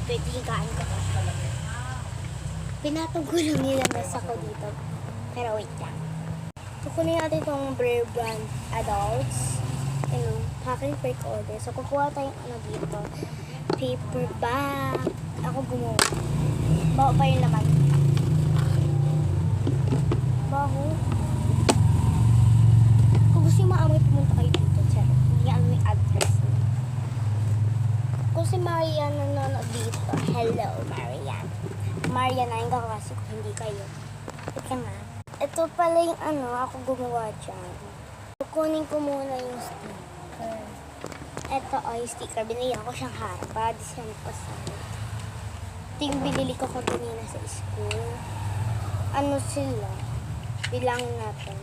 Pwede higaan ko to. Pinatong ko lang nilamas ako dito. Pero wait lang. Kukunin natin itong Brave Brand Adults. Ano, packing break order. So, kukuha tayong ano dito. Paper bag. Ako gumawa. Baho pa yun naman. Baho. Kung gusto yung maamoy, pumunta kayo dito. Check. Yan may address mo. Kung si Marian nanonood dito. Hello, Marian. Marian na yung kaklase ko, hindi kayo. Ito nga. Ito pala yung ano, ako gumawa dyan. Kukunin ko muna yung sticker. Ito o, yung sticker. Binigyan ko siyang harap para design pa sa akin. Ito yung binili ko kanina sa school. Ano sila? Bilangin natin.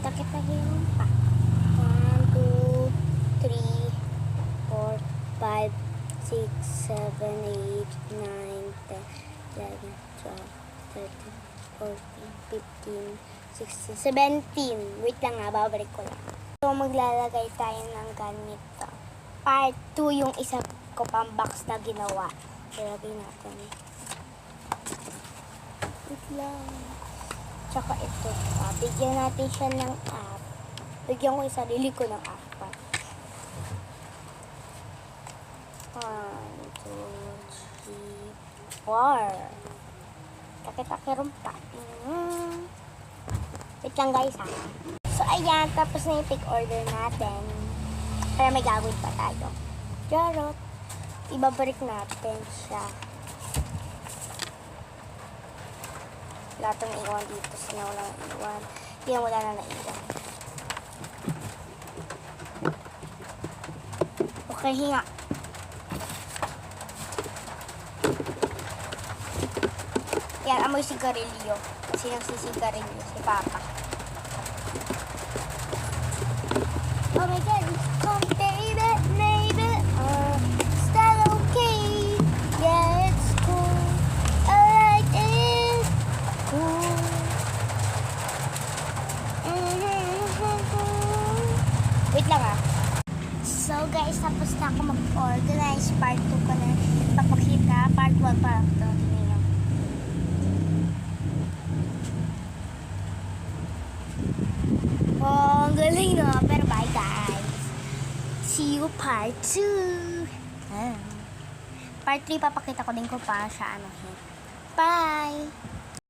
Takit-takit pa. 1, 2, 3, 4, 5, 6, 7, 8, 9, 10, 11, 12, 13, 14, 15, 16, 17. Wait lang nga, babalik ko lang. So, maglalagay tayo ng ganito. Part 2 yung isa ko pang box na ginawa. Ilagay natin. Wait lang. Tsaka ito pa. Bigyan natin siya ng app. Bigyan ko yung sarili ko ng app. 1, 2, 3, 4. Takit-takirum pa. Wait lang guys ha. So ayan, tapos na yung take order natin. Pero may gagawin pa tayo. Charot. Ibabalik natin siya. Lahat ng iwan dito. Sina walang iwan. Hindi na wala na naiwan. Okay, hinga. Yan, amoy sigarilyo. Kasi nagsisigarilyo si Papa. Oh my God, come baby, baby. Is that okay? Yeah, it's cool. I like it. Cool. Wait lang ah. So guys, tapos na ako mag-organize. Part 2 ko na papakita. Part 1 pa ito. Oh, ang galing no. Pero bye guys. See you part 2. Part 3 papakita ko din ko pa siya ano. Bye!